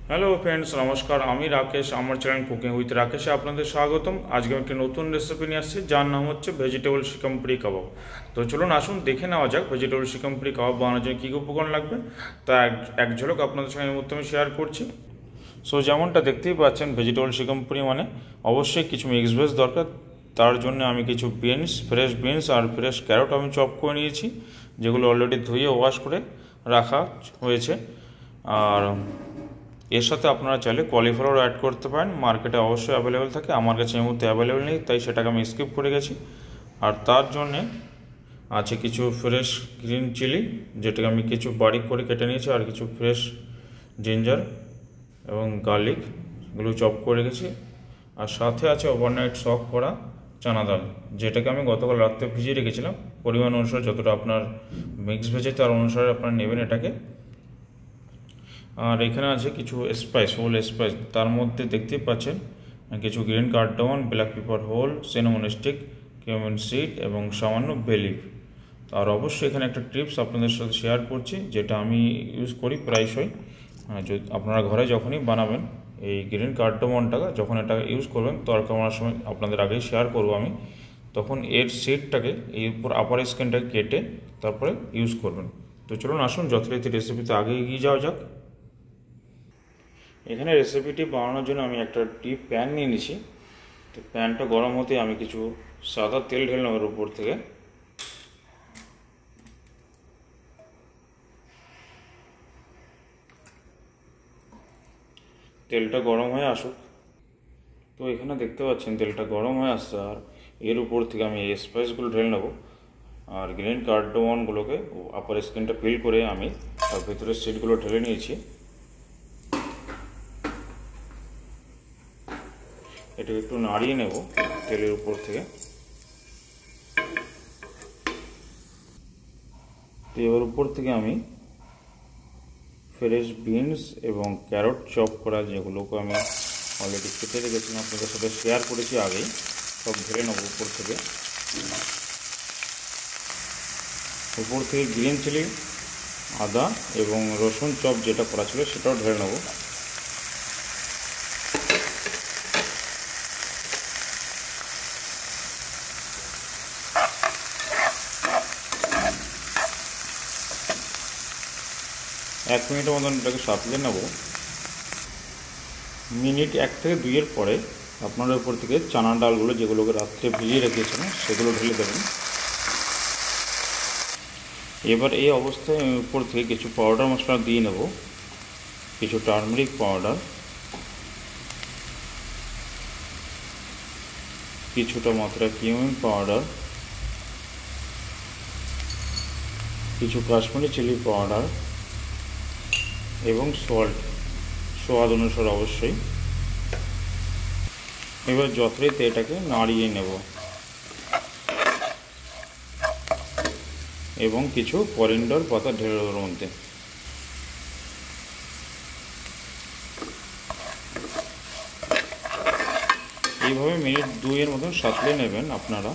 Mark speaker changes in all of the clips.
Speaker 1: Hello friends, নমস্কার। আমি রাকেশ, আমার চ্যানেল কুকিং উইথ রাকেশে আপনাদের স্বাগতম। আজকে আমি একটি নতুন রেসিপি নিয়ে আসছি, যার নাম হচ্ছে ভেজিটেবল শিকামপুরি কাবাব। তো চলুন আসুন দেখে নেওয়া যাক ভেজিটেবল শিকামপুরি কাবাব বানানোর জন্য কী কী উপকরণ লাগবে। তা এক ঝলক আপনাদের সঙ্গে এই মুহূর্তে আমি শেয়ার করছি। সো যেমনটা দেখতেই পাচ্ছেন, ভেজিটেবল শিকামপুরি মানে অবশ্যই কিছু মিক্স ভেজ দরকার। তার জন্য আমি কিছু ফ্রেশ বিনস আর ফ্রেশ ক্যারট আমি চপ করে নিয়েছি, যেগুলো অলরেডি ধুয়ে ওয়াশ করে রাখা হয়েছে। আর এর সাথে আপনারা চাইলে কলিফ্লাওয়ার অ্যাড করতে পারেন, মার্কেটে অবশ্যই অ্যাভেলেবেল থাকে। আমার কাছে এই মুহূর্তে অ্যাভেলেবেল নেই, তাই সেটাকে আমি স্কিপ করে গেছি। আর তার জন্যে আছে কিছু ফ্রেশ গ্রিন চিলি, যেটাকে আমি কিছু বারিক করে কেটে নিয়েছি, আর কিছু ফ্রেশ জিঞ্জার এবং গার্লিক, এগুলো চপ করে রেখেছি। আর সাথে আছে ওভারনাইট সক করা চানা ডাল, যেটাকে আমি গতকাল রাত্রে ভিজিয়ে রেখেছিলাম। পরিমাণ অনুসারে যতটা আপনার মিক্স ভেজে তার অনুসারে আপনারা নেবেন এটাকে। আর এখানে আছে কিছু হোল স্পাইস, তার মধ্যে দেখতেই পাচ্ছেন কিছু green cardamom, black pepper whole, cinnamon stick, cumin seed এবং সামান্য বে লিফ। আর অবশ্যই এখানে একটা টিপস আপনাদের সাথে শেয়ার করছি, যেটা আমি ইউজ করি প্রায়শই। যদি আপনারা ঘরে যখনই বানাবেন এই গ্রিন কার্ডামনটাকে, যখন এটা ইউজ করবেন তরকারি বানানোর সময় আপনাদের আগেই শেয়ার করব আমি, তখন এর সিডটাকে এই উপর আপার স্কিনটাকে কেটে তারপরে ইউজ করবেন। তো চলুন আসুন যথারীতি রেসিপিতে আগে এগিয়ে যাওয়া যাক। এখানে রেসিপিটি বানানোর জন্য আমি একটা ডিপ প্যান নিয়ে নিয়েছি। তো প্যানটা গরম হতে আমি কিছু সাদা তেল ঢেললাম এর উপর থেকে। তেলটা গরম হয়ে আসুক। তো এখানে দেখতে পাচ্ছেন তেলটা গরম হয়ে আসছে, আর এর উপর থেকে আমি এই স্পাইসগুলো ঢেলে নেবো। আর গ্রিন কার্ডামনগুলোকে আপার স্কিনটা ফিল করে আমি তার ভিতরে সিডগুলো ঢেলে নিয়েছি। এটাকে একটু নাড়িয়ে নেব তেলের উপর থেকে। তো এবার উপর থেকে আমি ফ্রেশ বিনস এবং ক্যারট চপ করা, যেগুলোকে আমি অলরেডি কেটে রেখেছিলাম, আপনাদের সাথে শেয়ার করেছি আগেই, সব ঢেলে নেব উপর থেকে। উপর থেকে গ্রিন চিলি, আদা এবং রসুন চপ যেটা করা ছিল সেটাও ঢেলে নেব। এক মিনিটের মতন এটাকে সাঁতলে নেব। মিনিট 1 থেকে 2 পরে আপনারা উপর থেকে চানা ডালগুলো, যেগুলোকে রাত্রে ভিজিয়ে রেখেছিলেন, সেগুলো ঢেলে দেবেন। এবার এই অবস্থায় আমি উপর থেকে কিছু পাউডার মশলা দিয়ে নেব। কিছু টার্মেরিক পাউডার, কিছুটা মাত্রা কিউমিন পাউডার, কিছু কাশ্মীরি চিলি পাউডার এবং সল্ট স্বাদ অনুসারে অবশ্যই। এবার যথারীতি এটাকে নাড়িয়ে নেব এবং কিছু করিন্ডার পাতা ঢেলে দেওয়ার মধ্যে। এইভাবে মিনিট 2 মতন সাঁতলে নেবেন আপনারা।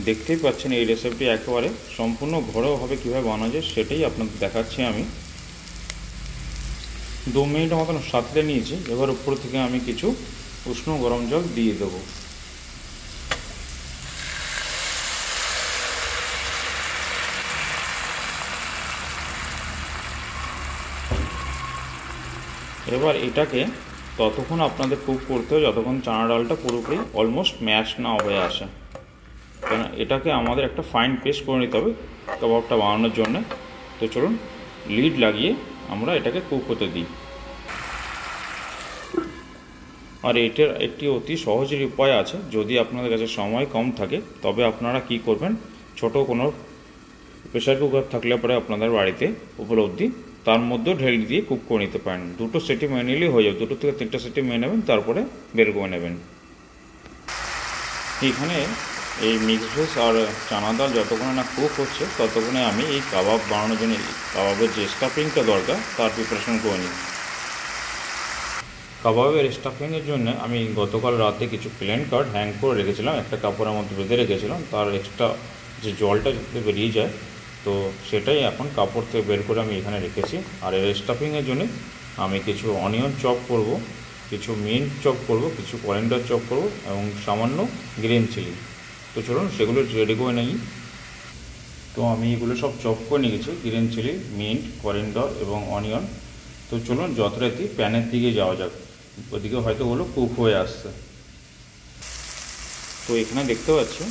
Speaker 1: দেখতেই পাচ্ছেন এই রেসিপিটি একেবারে সম্পূর্ণ ঘরোয়াভাবে কীভাবে বানানো যায় সেটাই আপনাদের দেখাচ্ছি আমি। 2 মিনিটের মতন সাঁতলে নিয়েছি। এবার উপর থেকে আমি কিছু উষ্ণ গরম জল দিয়ে দেব। এবার এটাকে ততক্ষণ আপনাদের কুক করতে হবে যতক্ষণ চানা ডালটা পুরোপুরি অলমোস্ট ম্যাশ না হয়ে আসে, কেন এটাকে আমাদের একটা ফাইন পেস্ট করে নিতে হবে কাবাবটা বানানোর জন্য। তো চলুন লিড লাগিয়ে আমরা এটাকে কুক হতে দিই। আর এটার একটি অতি সহজ উপায় আছে, যদি আপনাদের কাছে সময় কম থাকে তবে আপনারা কি করবেন, ছোট কোনো প্রেসার কুকার থাকলে পরে আপনাদের বাড়িতে উপলব্ধি, তার মধ্যেও ঢেলে দিয়ে কুক করে নিতে পারেন। 2টো সিটি মেরে নিলেই হয়ে যাবে। 2 থেকে 3টে সিটি মেরে নেবেন, তারপরে বের করে নেবেন। এখানে এই মিক্স ভেজ আর চানা ডাল যতক্ষণে না কুক হচ্ছে ততক্ষণে আমি এই কাবাব বানানোর জন্য কাবাবের যে স্টাফিংটা দরকার তার প্রিপারেশন করে নিই। কাবাবের স্টাফিংয়ের জন্য আমি গতকাল রাতে কিছু প্লেন কার্ড হ্যাং করে রেখেছিলাম, একটা কাপড়ের মধ্যে বেঁধে রেখেছিলাম। তার এক্সট্রা যে জলটা যাতে বেরিয়ে যায়, তো সেটাই এখন কাপড় থেকে বের করে আমি এখানে রেখেছি। আর এর স্টাফিংয়ের জন্য আমি কিছু অনিয়ন চপ করব, কিছু মিন্ট চপ করব, কিছু করিয়েন্ডার চপ করব এবং সামান্য গ্রিন চিলি। তো চলুন সেগুলো রেডি করে নিই। তো আমি এগুলো সব চপ করে নিয়ে গেছি, গ্রিন চিলি, মিন্ট, করিয়েন্ডার এবং অনিয়ন। তো চলুন যথারীতি প্যানের দিকে যাওয়া যাক, ওদিকে হয়তো ওগুলো কুক হয়ে আসছে। তো এখানে দেখতে পাচ্ছি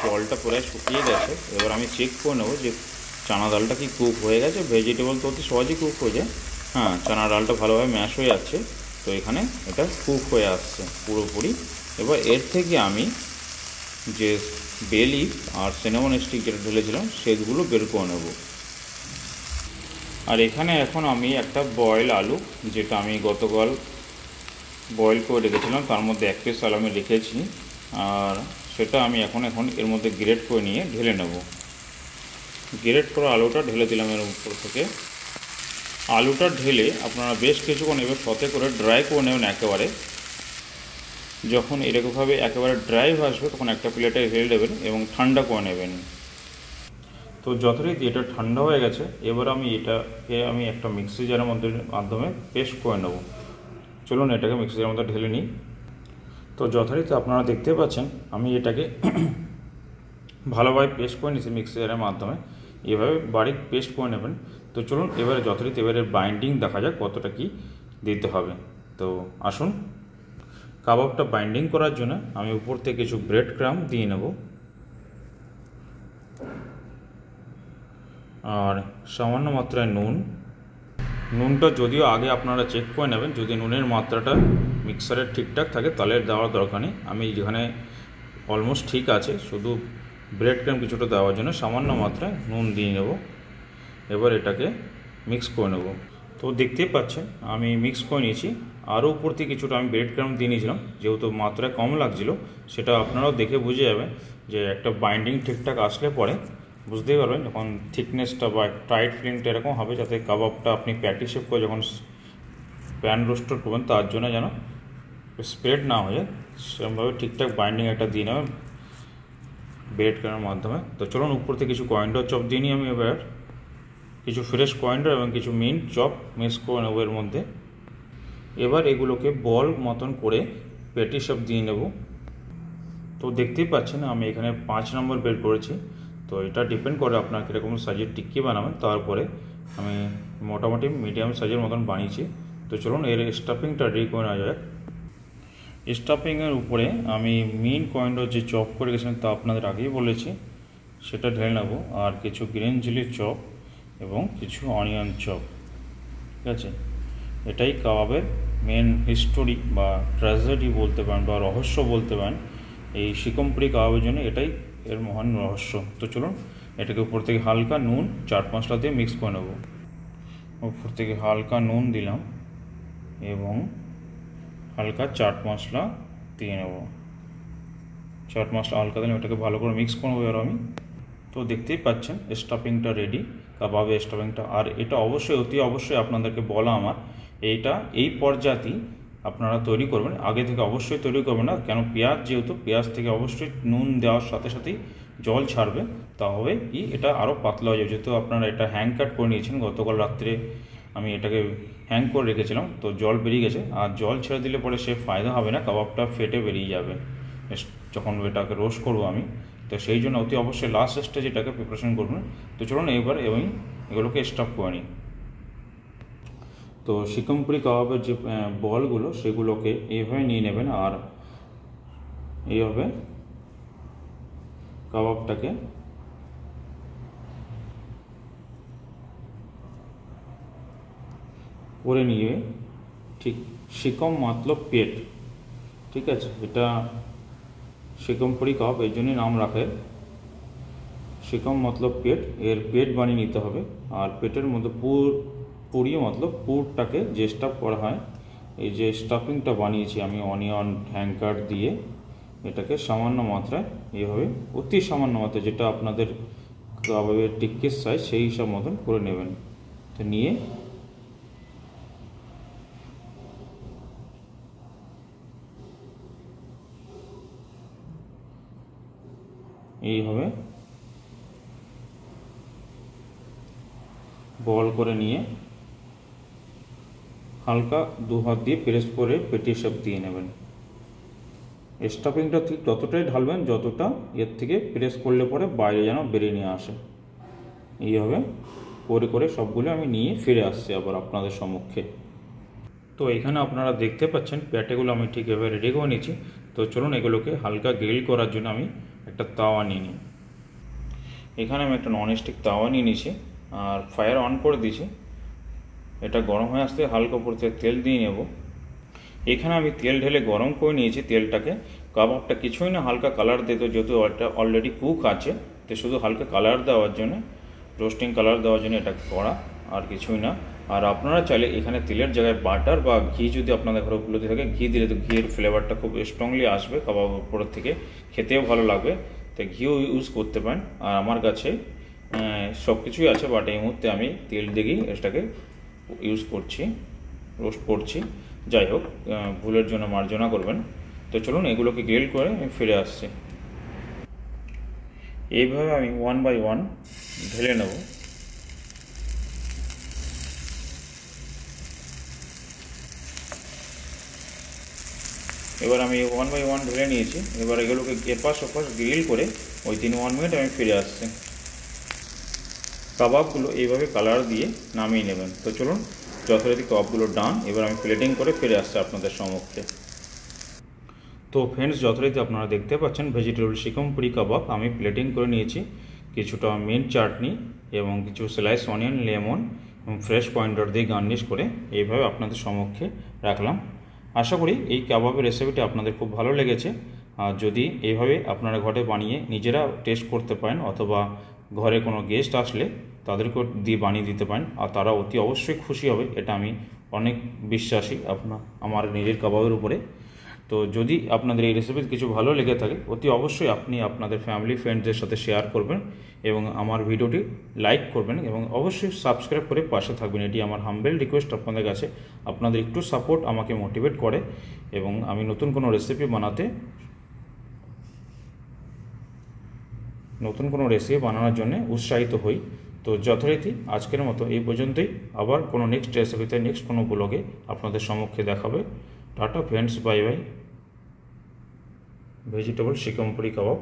Speaker 1: জলটা প্রায় শুকিয়ে গেছে। এবার আমি চেক করে নেবো যে চানা ডালটা কি কুক হয়ে গেছে। ভেজিটেবল তো অতি সহজেই কুক হয়ে যায়। হ্যাঁ, চানা ডালটা ভালোভাবে ম্যাশ হয়ে যাচ্ছে। তো এখানে এটা কুক হয়ে আসছে পুরোপুরি। এবার এর থেকে আমি যে বে লিফ আর সিনামন স্টিক যেটা ঢেলেছিলাম সেগুলো বের করে নেব। আর এখানে এখন আমি একটা বয়েল আলু, যেটা আমি গতকাল বয়েল করে রেখেছিলাম, তার মধ্যে 1 পিস আলু আমি রেখেছি, আর সেটা আমি এখন এর মধ্যে গ্রেট করে নিয়ে ঢেলে নেব। গ্রেট করা আলুটা ঢেলে দিলাম এর উপর থেকে। আলুটা ঢেলে আপনারা বেশ কিছুক্ষণ এবার সতে করে ড্রাই করে নেবেন একেবারে। যখন এরকমভাবে একেবারে ড্রাই হয়ে আসবে তখন একটা প্লেটে ঢেলে দেবেন এবং ঠান্ডা করে নেবেন। তো যথারীতি এটা ঠান্ডা হয়ে গেছে। এবার আমি এটাকে একটা মিক্সি জারের মাধ্যমে পেস্ট করে নেব। চলুন এটাকে মিক্সি জারের মধ্যে ঢেলে নিই। তো যথারীতি আপনারা দেখতে পাচ্ছেন আমি এটাকে ভালোভাবে পেস্ট করে নিয়েছি মিক্সি জারের মাধ্যমে। এভাবে বারিক পেস্ট করে নেবেন। তো চলুন এবারে যথারীতি এবারে বাইন্ডিং দেখা যাক কতটা কি দিতে হবে। তো আসুন, কাবাবটা বাইন্ডিং করার জন্য আমি উপর থেকে কিছু ব্রেড ক্রাম্ব দিয়ে নেব আর সামান্য মাত্রায় নুনটা যদিও আগে আপনারা চেক করে নেবেন, যদি নুনের মাত্রাটা মিক্সারের ঠিকঠাক থাকে তাহলে দেওয়ার দরকার নেই। আমি যেখানে অলমোস্ট ঠিক আছে, শুধু ব্রেড ক্রাম্ব কিছুটা দেওয়ার জন্য সামান্য মাত্রায় নুন দিয়ে নেব। এবার এটাকে মিক্স করে নেব। তো দেখতেই পাচ্ছেন আমি মিক্স করে নিয়েছি। আরও উপর থেকে কিছুটা আমি ব্রেড ক্রাম্ব দিয়ে নিয়েছিলাম, যেহেতু মাত্রায় কম লাগছিল। সেটা আপনারাও দেখে বুঝে যাবেন যে একটা বাইন্ডিং ঠিকঠাক আসলে পরে বুঝতেই পারবেন যখন থিকনেসটা বা টাইট ফিলিংটা এরকম হবে, যাতে কাবাবটা আপনি প্যাটি শেপ করে যখন প্যান রোস্টার করবেন তার জন্য যেন স্প্রেড না হয়ে যায়, সেরকমভাবে ঠিকঠাক বাইন্ডিং একটা দিয়ে নেবেন ব্রেড ক্রাম্বের মাধ্যমে। তো চলুন উপর থেকে কিছু করিয়েন্ডার চপ দিয়ে নিই আমি। এবার কিছু ফ্রেশ করিয়েন্ডার এবং কিছু মিন্ট চপ মিক্স করে নেব এর মধ্যে। এবার এগুলোকে বল মতন করে প্যাটি শেপ দিয়ে নেব। তো দেখতেই পাচ্ছেন আমি এখানে 5 নম্বর বের করেছি। তো এটা ডিপেন্ড করে আপনার কীরকম সাইজের টিক্কি বানাবেন, তারপরে আমি মোটামুটি মিডিয়াম সাইজের মতন বানিয়েছি। তো চলুন এর স্টাফিংটা রেডি করে নেওয়া যাক। স্টাফিংয়ের উপরে আমি মিন্ট করিয়েন্ডার যে চপ করে গেছিলাম তা আপনাদের আগেই বলেছি, সেটা ঢেলে নেব। আর কিছু গ্রিন চিলি চপ এবং কিছু অনিয়ন চপ। ঠিক আছে, এটাই কাবাবের মেন হিস্টোরি বা ট্র্যাজেডি বলতে পারেন বা রহস্য বলতে পারেন। এই শিকমপুরি কাবাবের জন্য এটাই এর মহান রহস্য। তো চলুন এটাকে উপর থেকে হালকা নুন চাট মশলা দিয়ে মিক্স করে নেব। উপর থেকে হালকা নুন দিলাম এবং হালকা চাট মশলা দিয়ে নেব। চাট মশলা হালকা দিলাম, এটাকে ভালো করে মিক্স করবো এবার আমি। তো দেখতেই পাচ্ছেন স্টাফিংটা রেডি, কাবাবের স্টাফিংটা। আর এটা অবশ্যই অতি অবশ্যই আপনাদেরকে বলা আমার, এই পর্যায়েই আপনারা তৈরি করবেন, আগে থেকে অবশ্যই তৈরি করবেন না। কেন পেঁয়াজ, যেহেতু পেঁয়াজ থেকে অবশ্যই নুন দেওয়ার সাথে সাথেই জল ছাড়বে, তাহলে কি এটা আরও পাতলা হয়ে যাবে। যেহেতু আপনারা এটা হ্যাং কাট করে নিয়েছেন, গতকাল রাত্রে আমি এটাকে হ্যাং করে রেখেছিলাম, তো জল বেরিয়ে গেছে। আর জল ছেড়ে দিলে পরে সে ফায়দা হবে না, কাবাবটা ফেটে বেরিয়ে যাবে যখন এটাকে রোস্ট করবো আমি। তো সেই জন্য অতি অবশ্যই লাস্ট স্টেজে এটাকে প্রিপারেশন করবেন। তো চলুন এবার এবং এগুলোকে স্টাফ করে নিই। তো শিকমপুরি কাবাবের যে বলগুলো সেগুলোকে এইভাবে নিয়ে নেবেন আর এইভাবে কাবাবটাকে করে নিয়ে ঠিক শিকম মতলব পেট, ঠিক আছে, এটা শিকমপুরি কাবাব এই জন্যই নাম রাখে শিকম মতলব পেট। এর পেট বানিয়ে নিতে হবে। আর পেটের মধ্যে পুরি মতলব পুরটাকে যে স্টাফ করা হয়, এই যে স্টাফিংটা বানিয়েছি আমি অনিয়ন হ্যাঙ্কার দিয়ে, এটাকে সামান্য মাত্রায় এইভাবে অতি সামান্য মাত্রায়, যেটা আপনাদের কাবাবের টিক্কির সাইজ সেই হিসাব মতন করে নেবেন। তো নিয়ে এইভাবে বল করে নিয়ে হালকা দু হাত দিয়ে প্রেস করে পেটি শেপ দিয়ে নেবেন। স্টাফিংটা ঠিক ততটাই ঢালবেন যতটা এর থেকে প্রেস করলে পরে বাইরে যেন বেরিয়ে নিয়ে আসে। এইভাবে করে করে সবগুলো আমি নিয়ে ফিরে আসছি আবার আপনাদের সম্মুখে। তো এখানে আপনারা দেখতে পাচ্ছেন প্যাটেগুলো আমি ঠিক এভাবে রেডি করে নিয়েছি। তো চলুন এগুলোকে হালকা গ্রিল করার জন্য আমি একটা তাওয়া নিয়ে নিই। এখানে আমি একটা ননস্টিক তাওয়া নিয়ে নিয়েছি আর ফায়ার অন করে দিয়েছি। এটা গরম হয়ে আসতে হালকা উপর থেকে তেল দিয়ে নেব। এখানে আমি তেল ঢেলে গরম করে নিয়েছি তেলটাকে। কাবাবটা কিছুই না হালকা কালার দিতে, যেহেতু এটা অলরেডি কুক আছে, তো শুধু হালকা কালার দেওয়ার জন্য, রোস্টিং কালার দেওয়ার জন্য এটা করা, আর কিছুই না। আর আপনারা চাইলে এখানে তেলের জায়গায় বাটার বা ঘি যদি আপনাদের ঘরে উপলব্ধ থাকে, ঘি দিলে তো ঘিয়ের ফ্লেভারটা খুব স্ট্রংলি আসবে কাবাব উপরের থেকে, খেতেও ভালো লাগবে। তো ঘিও ইউজ করতে পারেন। আর আমার কাছে সব কিছুই আছে, বাট এই মুহূর্তে আমি তেল দিয়েই এটাকে ইউজ করছি, রোস্ট করছি। যাই হোক, ভুলের জন্য মার্জনা করবেন। তো চলুন এগুলোকে গ্রিল করে আমি ফিরে আসছি। এইভাবে আমি 1 বাই 1 ঢেলে নেব। এবার আমি 1 বাই 1 ঢেলে নিয়েছি। এবার এগুলোকে এপাশ ওপাশ গ্রিল করে ওই 1 মিনিট আমি ফিরে আসছি। কাবাবগুলো এইভাবে কালার দিয়ে নামিয়ে নেবেন। তো চলুন যথারীতি কাবাবগুলো ডান, এবার আমি প্লেটিং করে ফিরে আসছি আপনাদের সম্মুখে। তো ফ্রেন্ডস, যথারীতি আপনারা দেখতে পাচ্ছেন ভেজিটেবল চিকেন পুরি কাবাব আমি প্লেটিং করে নিয়েছি। কিছুটা মিন্ট চাটনি এবং কিছু স্লাইস অনিয়ন, লেমন এবং ফ্রেশ পয়েন্টার দিয়ে গার্নিশ করে এইভাবে আপনাদের সম্মুখে রাখলাম। আশা করি এই কাবাবের রেসিপিটি আপনাদের খুব ভালো লেগেছে। আর যদি এইভাবে আপনারা ঘরে বানিয়ে নিজেরা টেস্ট করতে পারেন, অথবা ঘরে কোনো গেস্ট আসলে তাদেরকেও দিয়ে বানিয়ে দিতে পারেন, আর তারা অতি অবশ্যই খুশি হবে, এটা আমি অনেক বিশ্বাসী আমার নিজের কাবাবের উপরে। তো যদি আপনাদের এই রেসিপি কিছু ভালো লেগে থাকে, অতি অবশ্যই আপনি আপনাদের ফ্যামিলি ফ্রেন্ডসদের সাথে শেয়ার করবেন এবং আমার ভিডিওটি লাইক করবেন এবং অবশ্যই সাবস্ক্রাইব করে পাশে থাকবেন। এটি আমার হাম্বেল রিকোয়েস্ট আপনাদের কাছে। আপনাদের একটু সাপোর্ট আমাকে মোটিভেট করে এবং আমি নতুন কোনো রেসিপি বানানোর জন্য উৎসাহিত হই। তো যথারীতি আজকের মতো এই পর্যন্তই। আবার কোনো নেক্সট রেসিপিতে, নেক্সট কোনো ব্লগে আপনাদের সম্মুখে দেখাবে। Tata friends, bye bye. Vegetable chicken puri কাবাব।